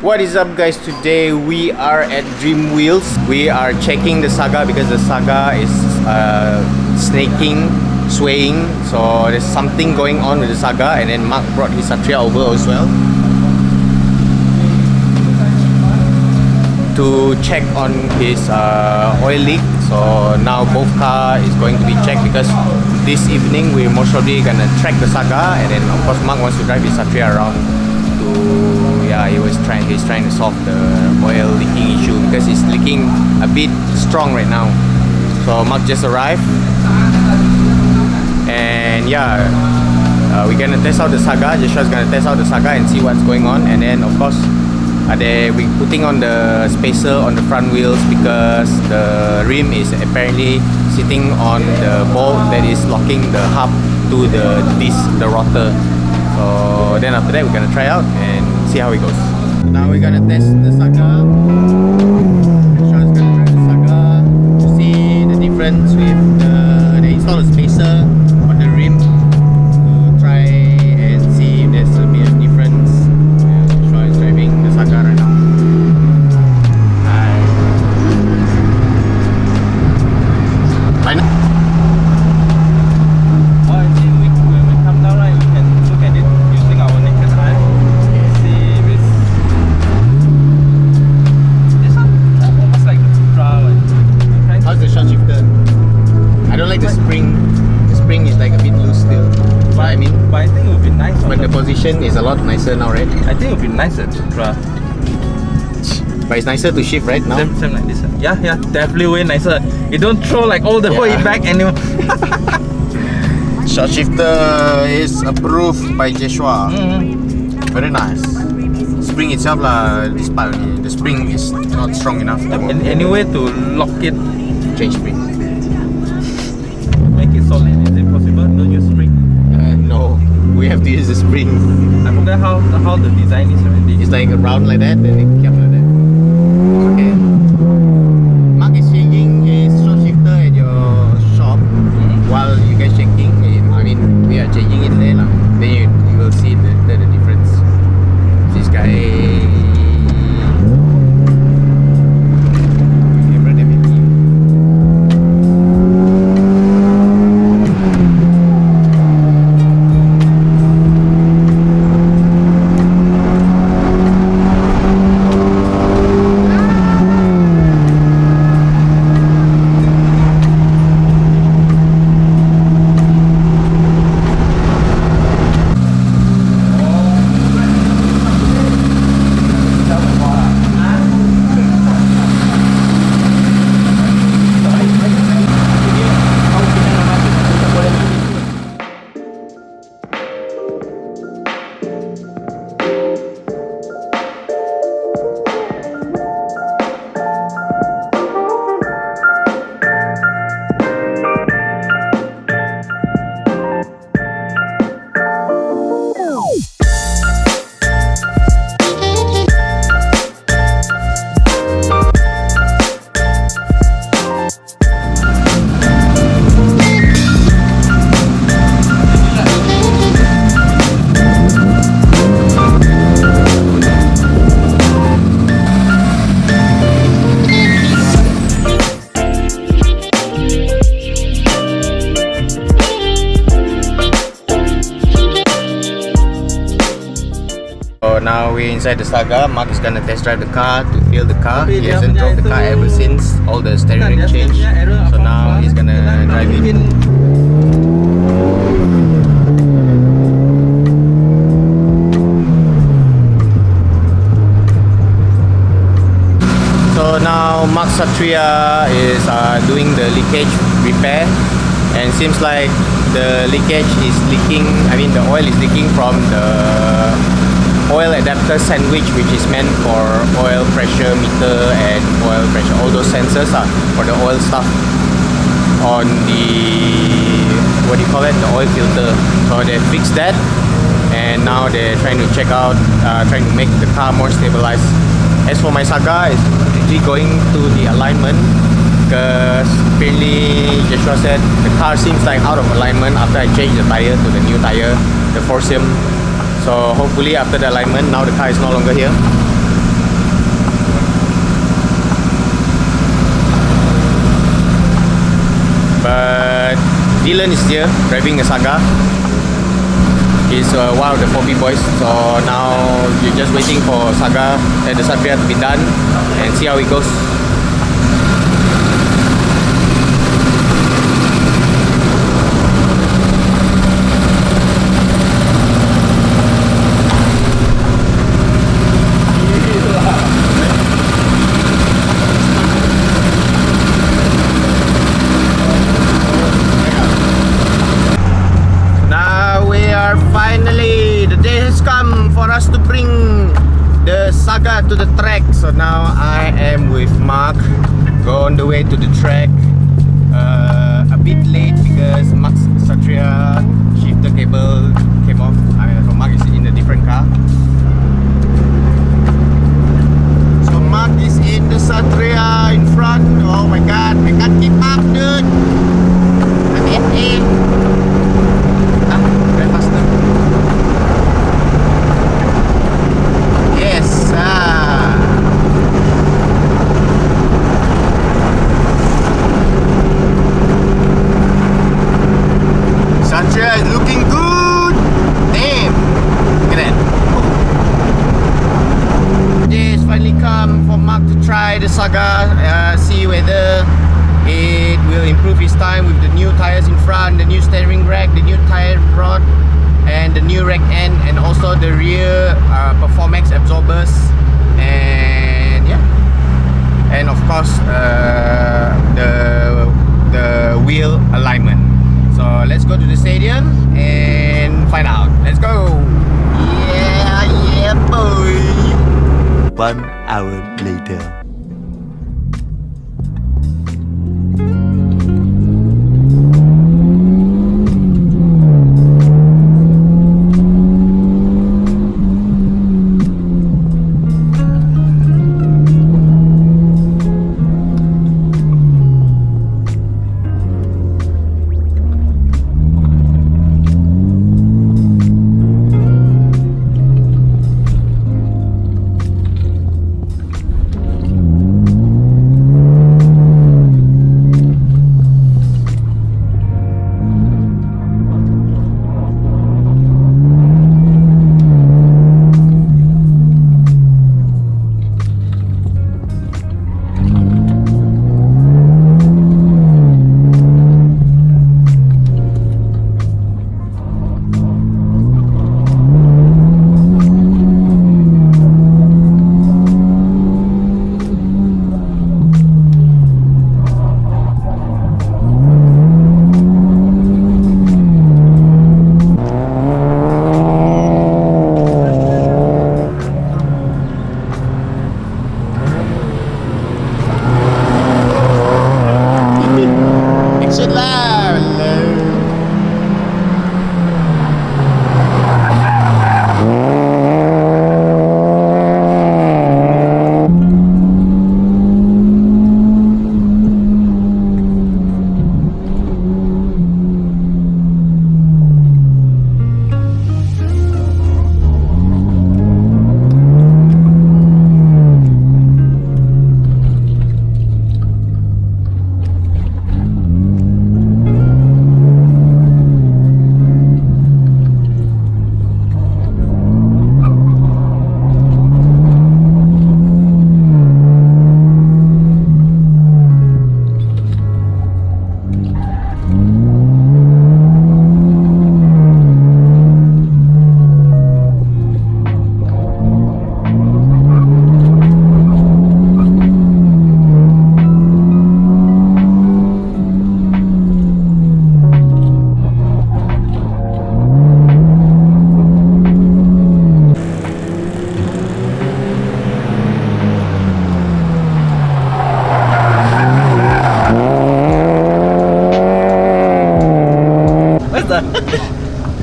What is up, guys? Today we are at Dream Wheels. We are checking the Saga because the Saga is snaking, swaying. So there's something going on with the Saga, and then Mark brought his Satria over as well to check on his oil leak. So now both car is going to be checked because this evening we're most probably gonna track the Saga, and then of course Mark wants to drive his Satria around to he's trying to solve the oil leaking issue because it's leaking a bit strong right now. So Mark just arrived, and we're gonna test out the Saga. Joshua's gonna test out the Saga and see what's going on, and then of course we're putting on the spacer on the front wheels because the rim is apparently sitting on the bolt that is locking the hub to the disc, the rotor. So then after that we're gonna try out and see how it goes. Now we're gonna test the Saga. Sean's gonna try the Saga to see the difference with they install a spacer on the rim to try and see if there's a bit of difference. Sean is driving the Saga right now. Is a lot nicer now, right? I think it would be nicer to try. But it's nicer to shift right now. Same like this. Yeah, definitely way nicer. You don't throw like all the way back anymore. Short shifter is approved by Joshua. Very nice. Spring itself this part the spring is not strong enough. Any way to lock it? Change spring. Make it solid. Is it possible? Don't use spring? No. We have to use the spring. I forgot how the design is already. It's like round like that, then it comes like that. Okay. Mark is changing his short shifter at your shop while you guys checking. I mean, we are changing it there. Then you will see the difference. This guy. Now we're inside the Saga. Mark is gonna test drive the car to feel the car. He hasn't drove the car ever since all the steering ring changed. So now he's gonna drive it. So now Mark Satria is doing the leakage repair, and seems like the leakage is leaking. I mean, the oil is leaking from the oil adapter sandwich, which is meant for oil pressure meter and oil pressure, all those sensors for the oil stuff on the, what do you call it, the oil filter. So they fixed that, and now they're trying to check out, trying to make the car more stabilized. As for my Saga, it's actually going to the alignment because apparently Joshua said the car seems like out of alignment after I changed the tire to the new tire, the Forcium. So hopefully after the alignment, now the car is no longer here. Dylan is here driving a Saga. He's one of the 4B boys. So now you're just waiting for Saga at the Satria to be done and see how it goes. Finally, the day has come for us to bring the Saga to the track. So now I am with Mark. Go on the way to the track. A bit late because Mark's Satria shifter cable came off. So Mark is in a different car. So Mark is in the Satria in front. Oh my god, I can't keep up, dude. I'm in A. Drive faster. Yes, Satria is looking good. Damn, look at that. The day has finally come for Mark to try the Saga, see whether it will improve his time with the new tires in front, the new steering rack, the new tire rod, and the new rack end, and also the rear Performax absorbers, and yeah, and of course the wheel alignment. So let's go to the stadium and find out. Let's go. Yeah, boy. 1 hour later.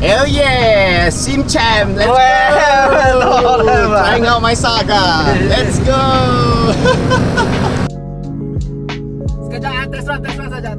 Hell yeah! Sim Champ! Let's go! Trying out my Saga! Let's go! Sekejap, test run saja.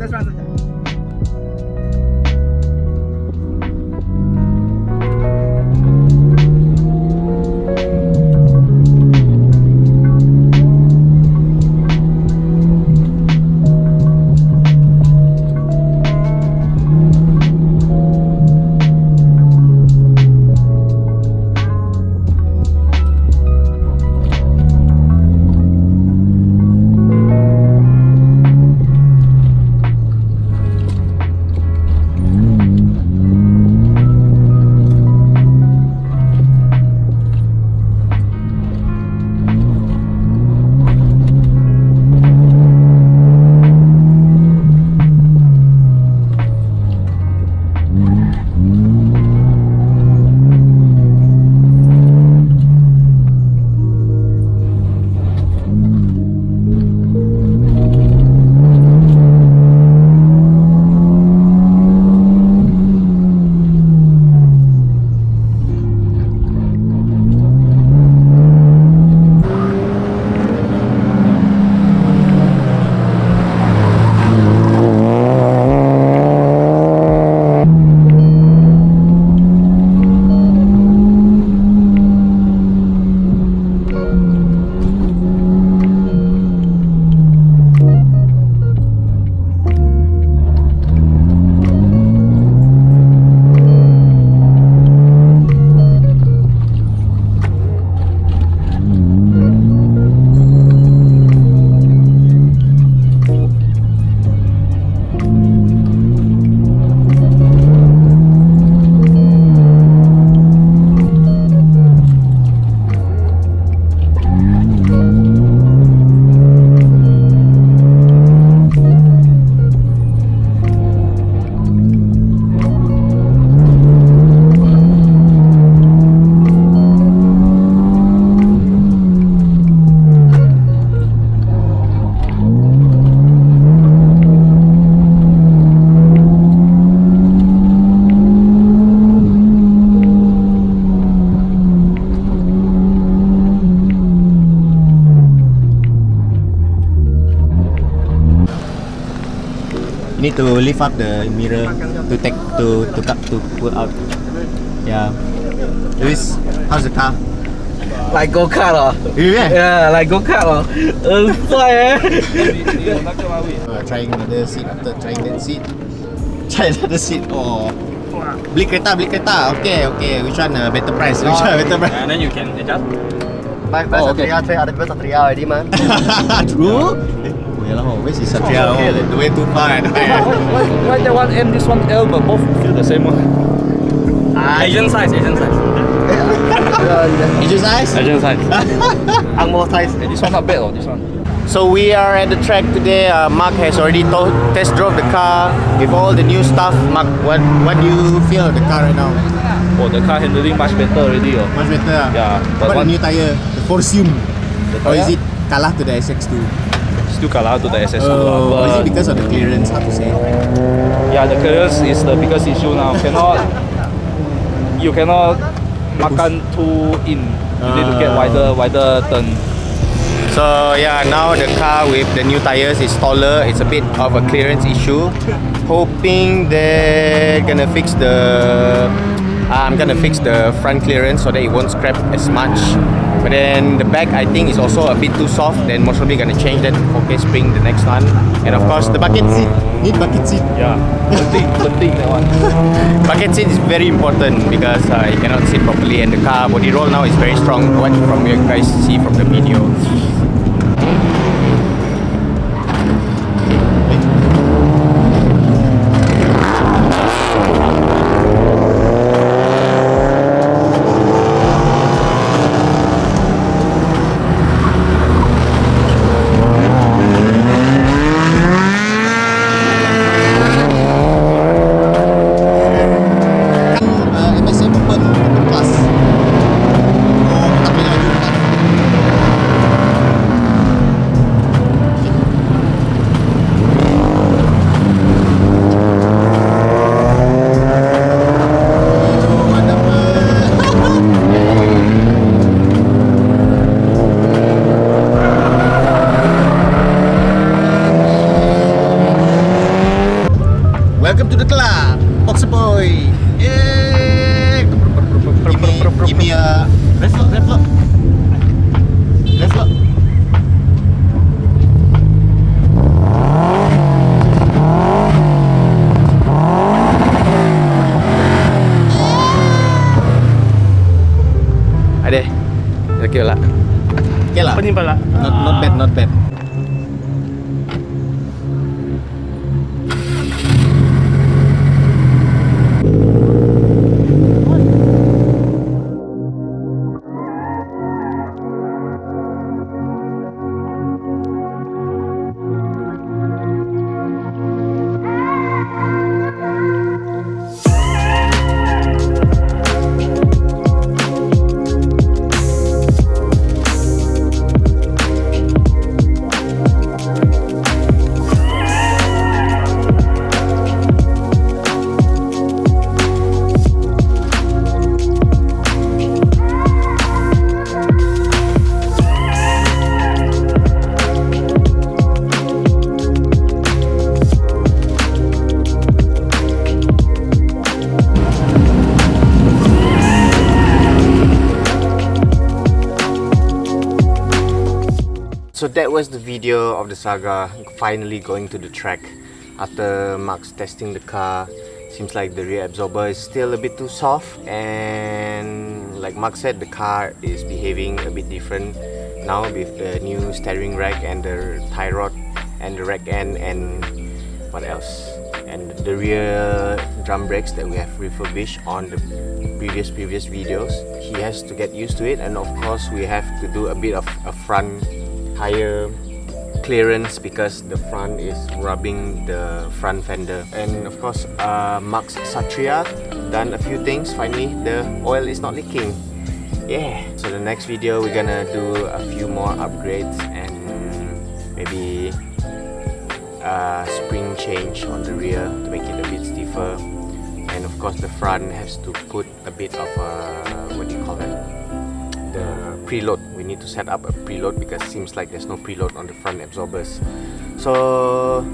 need to lift up the mirror to pull out. Yeah. Luis, how's the car? Like go-kart Yeah. Yeah, like go-kart Trying another seat after trying that seat. Try another seat. Oh. Beli kereta. Okay. Which one better price? Which one better price? And then you can adjust. Satria try other people Satria already man. True. Where's the Satria? The way too far. Why that one M, this one L, but both feel the same one? Asian size. Asian size? Asian size. Angmo size. This one not bad this one. So we are at the track today. Mark has already test drove the car with all the new stuff. Mark, what do you feel of the car right now? Oh, the car handling much better already. Much better. Yeah. But the new tire, the Forcium, or is it kalah to the SX2? Still kalah to the SSO. Or is it because of the clearance? How to say? Yeah, the clearance is the biggest issue now. You cannot makan too in. You need to get wider turn. So yeah, now the car with the new tires is taller. It's a bit of a clearance issue. Hoping they're gonna fix the I'm gonna fix the front clearance so that it won't scrap as much. But then the back I think is also a bit too soft. Then most probably gonna change that fork spring the next one. And of course the bucket seat. Need bucket seat. Yeah, penting that one. Bucket seat is very important because you cannot sit properly, and the car body roll now is very strong. What from you guys see from the video. Welcome to the club, Boxer Boy. Yay! Give me a left lock. Ada, okay lah. Okay lah. Pening pala. Not bad. So that was the video of the Saga finally going to the track. After Mark's testing the car, seems like the rear absorber is still a bit too soft, and like Mark said, the car is behaving a bit different now with the new steering rack and the tie rod and the rack end and what else, and the rear drum brakes that we have refurbished on the previous videos. He has to get used to it, and of course we have to do a bit of a front tire clearance because the front is rubbing the front fender. And of course Mark's Satria done a few things. Finally the oil is not leaking. Yeah, so the next video we're gonna do a few more upgrades and maybe spring change on the rear to make it a bit stiffer. And of course the front has to put a bit of what do you call that, the preload. We need to set up a preload because it seems like there's no preload on the front absorbers. So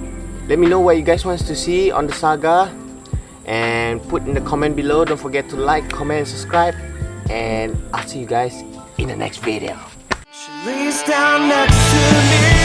Let me know what you guys want to see on the saga, and put in the comment below. Don't forget to like, comment, and subscribe, and I'll see you guys in the next video. She lays down next to me.